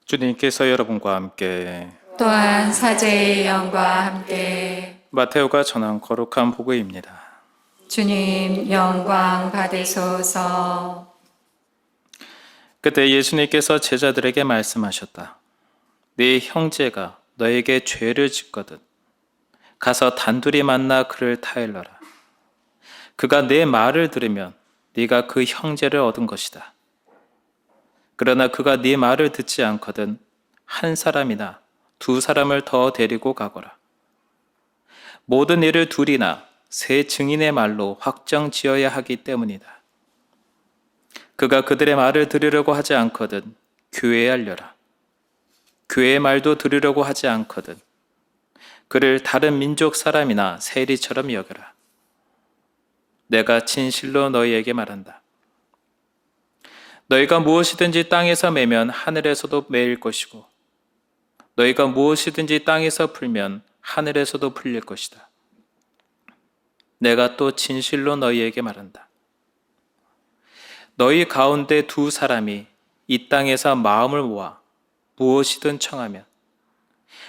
주님께서 여러분과 함께 또한 사제의 영과 함께 마테오가 전한 거룩한 복음입니다. 주님 영광 받으소서. 그때 예수님께서 제자들에게 말씀하셨다. 네 형제가 너에게 죄를 짓거든 가서 단둘이 만나 그를 타일러라. 그가 내 말을 들으면 네가 그 형제를 얻은 것이다. 그러나 그가 네 말을 듣지 않거든 한 사람이나 두 사람을 더 데리고 가거라. 모든 일을 둘이나 세 증인의 말로 확정지어야 하기 때문이다. 그가 그들의 말을 들으려고 하지 않거든 교회에 알려라. 교회의 말도 들으려고 하지 않거든 그를 다른 민족 사람이나 세리처럼 여겨라. 내가 진실로 너희에게 말한다. 너희가 무엇이든지 땅에서 매면 하늘에서도 매일 것이고 너희가 무엇이든지 땅에서 풀면 하늘에서도 풀릴 것이다. 내가 또 진실로 너희에게 말한다. 너희 가운데 두 사람이 이 땅에서 마음을 모아 무엇이든 청하면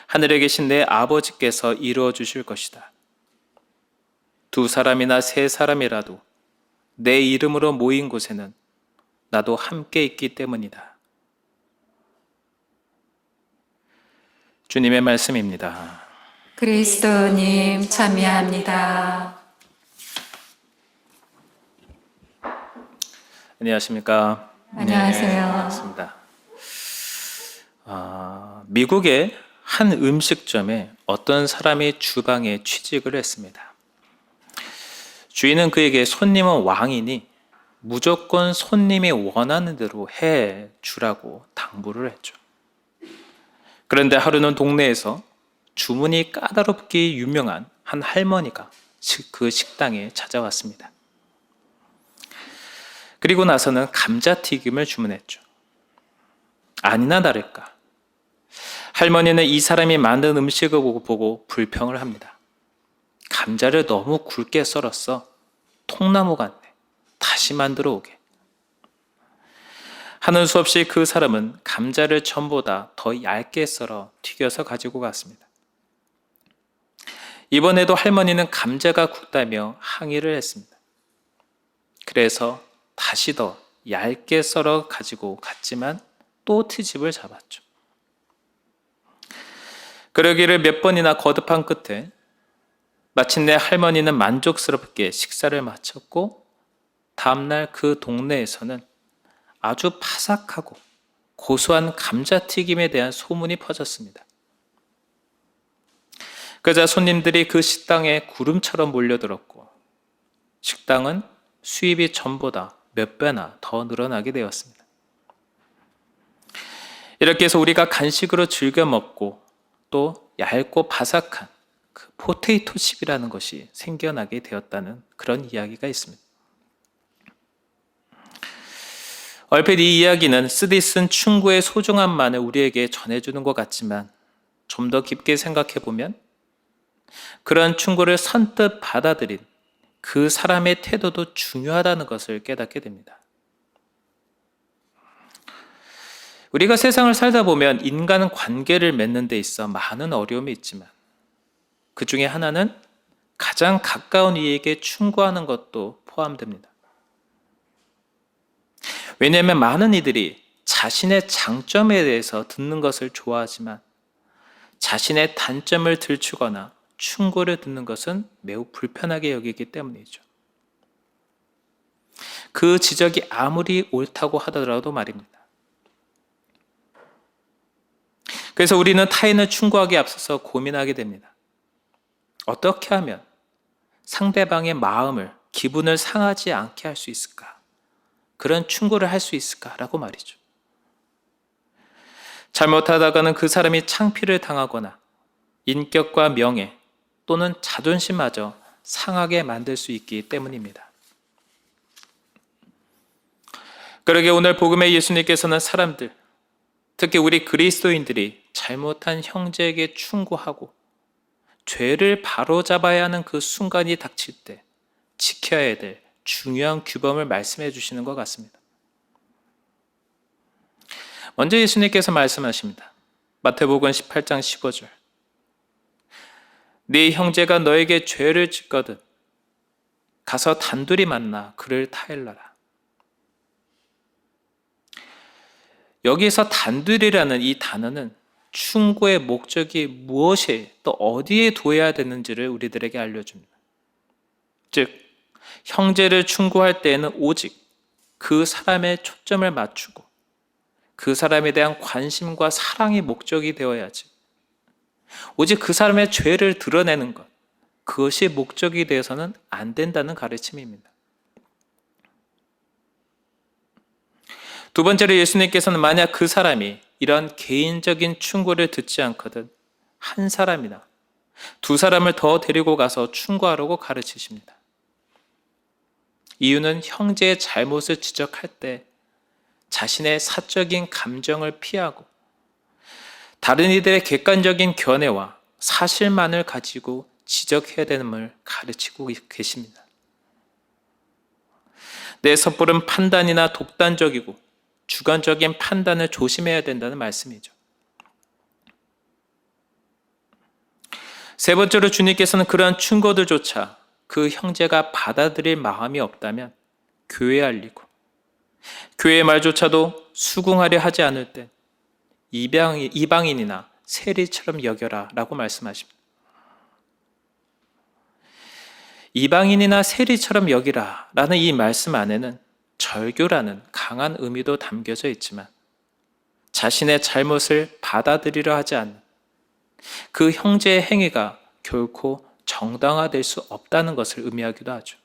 하늘에 계신 내 아버지께서 이루어 주실 것이다. 두 사람이나 세 사람이라도 내 이름으로 모인 곳에는 나도 함께 있기 때문이다. 주님의 말씀입니다. 그리스도님 참여합니다. 안녕하십니까? 안녕하세요. 반갑습니다. 미국의 한 음식점에 어떤 사람이 주방에 취직을 했습니다. 주인은 그에게 손님은 왕이니 무조건 손님이 원하는 대로 해 주라고 당부를 했죠. 그런데 하루는 동네에서 주문이 까다롭게 유명한 한 할머니가 그 식당에 찾아왔습니다. 그리고 나서는 감자튀김을 주문했죠. 아니나 다를까 할머니는 이 사람이 만든 음식을 보고 불평을 합니다. 감자를 너무 굵게 썰었어. 통나무 같네. 다시 만들어 오게. 하는 수 없이 그 사람은 감자를 전보다 더 얇게 썰어 튀겨서 가지고 갔습니다. 이번에도 할머니는 감자가 굵다며 항의를 했습니다. 그래서 다시 더 얇게 썰어 가지고 갔지만 또 트집을 잡았죠. 그러기를 몇 번이나 거듭한 끝에 마침내 할머니는 만족스럽게 식사를 마쳤고 다음날 그 동네에서는 아주 바삭하고 고소한 감자튀김에 대한 소문이 퍼졌습니다. 그러자 손님들이 그 식당에 구름처럼 몰려들었고 식당은 수입이 전보다 몇 배나 더 늘어나게 되었습니다. 이렇게 해서 우리가 간식으로 즐겨 먹고 또 얇고 바삭한 그 포테이토 칩이라는 것이 생겨나게 되었다는 그런 이야기가 있습니다. 얼핏 이 이야기는 쓰디 쓴 충고의 소중함만을 우리에게 전해주는 것 같지만 좀 더 깊게 생각해 보면 그런 충고를 선뜻 받아들인 그 사람의 태도도 중요하다는 것을 깨닫게 됩니다. 우리가 세상을 살다 보면 인간 관계를 맺는 데 있어 많은 어려움이 있지만 그 중에 하나는 가장 가까운 이에게 충고하는 것도 포함됩니다. 왜냐하면 많은 이들이 자신의 장점에 대해서 듣는 것을 좋아하지만 자신의 단점을 들추거나 충고를 듣는 것은 매우 불편하게 여기기 때문이죠. 그 지적이 아무리 옳다고 하더라도 말입니다. 그래서 우리는 타인을 충고하기에 앞서서 고민하게 됩니다. 어떻게 하면 상대방의 마음을, 기분을 상하지 않게 할 수 있을까? 그런 충고를 할 수 있을까라고 말이죠. 잘못하다가는 그 사람이 창피를 당하거나 인격과 명예 또는 자존심마저 상하게 만들 수 있기 때문입니다. 그러게 오늘 복음의 예수님께서는 사람들, 특히 우리 그리스도인들이 잘못한 형제에게 충고하고 죄를 바로잡아야 하는 그 순간이 닥칠 때 지켜야 될 중요한 규범을 말씀해 주시는 것 같습니다. 먼저 예수님께서 말씀하십니다. 마태복음 18장 15절. 네 형제가 너에게 죄를 짓거든 가서 단둘이 만나 그를 타일러라. 여기에서 단둘이라는 이 단어는 충고의 목적이 무엇에 또 어디에 두어야 되는지를 우리들에게 알려줍니다. 즉 형제를 충고할 때에는 오직 그 사람의 초점을 맞추고 그 사람에 대한 관심과 사랑이 목적이 되어야지, 오직 그 사람의 죄를 드러내는 것, 그것이 목적이 되어서는 안 된다는 가르침입니다. 두 번째로 예수님께서는 만약 그 사람이 이런 개인적인 충고를 듣지 않거든 한 사람이나 두 사람을 더 데리고 가서 충고하라고 가르치십니다. 이유는 형제의 잘못을 지적할 때 자신의 사적인 감정을 피하고 다른 이들의 객관적인 견해와 사실만을 가지고 지적해야 되는을 가르치고 계십니다. 내 섣부른 판단이나 독단적이고 주관적인 판단을 조심해야 된다는 말씀이죠. 세 번째로 주님께서는 그러한 충고들조차 그 형제가 받아들일 마음이 없다면 교회에 알리고 교회의 말조차도 수긍하려 하지 않을 때 이방인이나 세리처럼 여겨라 라고 말씀하십니다. 이방인이나 세리처럼 여기라 라는 이 말씀 안에는 절교라는 강한 의미도 담겨져 있지만 자신의 잘못을 받아들이려 하지 않는 그 형제의 행위가 결코 정당화될 수 없다는 것을 의미하기도 하죠.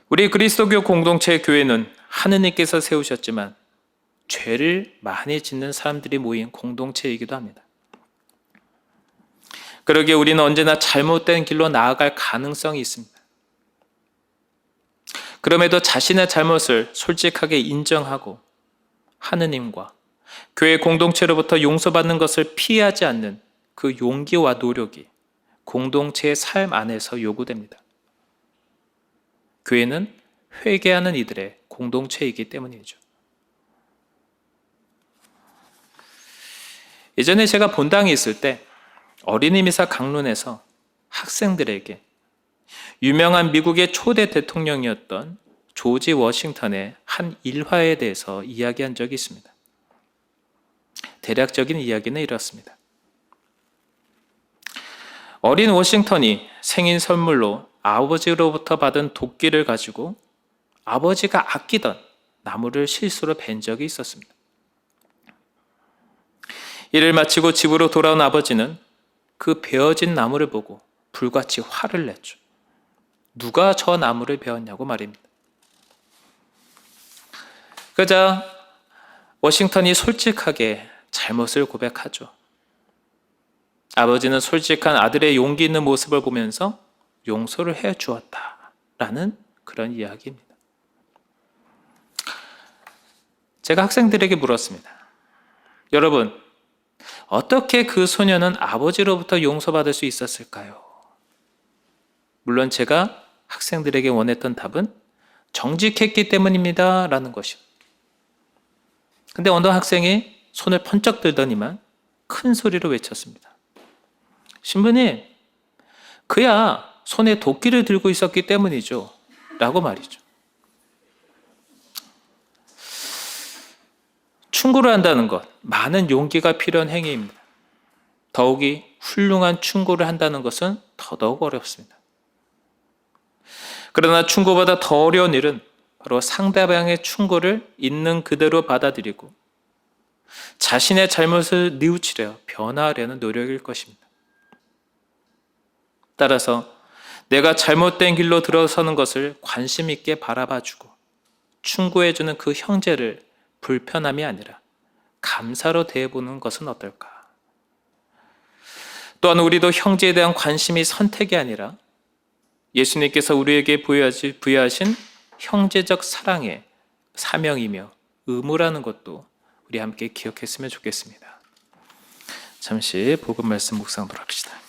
우리 그리스도교 공동체 교회는 하느님께서 세우셨지만 죄를 많이 짓는 사람들이 모인 공동체이기도 합니다. 그러기에 우리는 언제나 잘못된 길로 나아갈 가능성이 있습니다. 그럼에도 자신의 잘못을 솔직하게 인정하고 하느님과 교회 공동체로부터 용서받는 것을 피하지 않는 그 용기와 노력이 공동체의 삶 안에서 요구됩니다. 교회는 회개하는 이들의 공동체이기 때문이죠. 예전에 제가 본당에 있을 때 어린이 미사 강론에서 학생들에게 유명한 미국의 초대 대통령이었던 조지 워싱턴의 한 일화에 대해서 이야기한 적이 있습니다. 대략적인 이야기는 이렇습니다. 어린 워싱턴이 생일 선물로 아버지로부터 받은 도끼를 가지고 아버지가 아끼던 나무를 실수로 벤 적이 있었습니다. 일을 마치고 집으로 돌아온 아버지는 그 베어진 나무를 보고 불같이 화를 냈죠. 누가 저 나무를 베었냐고 말입니다. 그러자 워싱턴이 솔직하게 잘못을 고백하죠. 아버지는 솔직한 아들의 용기 있는 모습을 보면서 용서를 해 주었다라는 그런 이야기입니다. 제가 학생들에게 물었습니다. 여러분, 어떻게 그 소녀는 아버지로부터 용서받을 수 있었을까요? 물론 제가 학생들에게 원했던 답은 정직했기 때문입니다 라는 것이요. 근데 어느 학생이 손을 번쩍 들더니만 큰 소리로 외쳤습니다. 신부님, 그야 손에 도끼를 들고 있었기 때문이죠 라고 말이죠. 충고를 한다는 것, 많은 용기가 필요한 행위입니다. 더욱이 훌륭한 충고를 한다는 것은 더더욱 어렵습니다. 그러나 충고보다 더 어려운 일은 바로 상대방의 충고를 있는 그대로 받아들이고 자신의 잘못을 뉘우치려 변화하려는 노력일 것입니다. 따라서 내가 잘못된 길로 들어서는 것을 관심 있게 바라봐주고 충고해주는 그 형제를 불편함이 아니라 감사로 대해보는 것은 어떨까? 또한 우리도 형제에 대한 관심이 선택이 아니라 예수님께서 우리에게 부여하신 형제적 사랑의 사명이며 의무라는 것도 우리 함께 기억했으면 좋겠습니다. 잠시 복음 말씀 묵상하도록 합시다.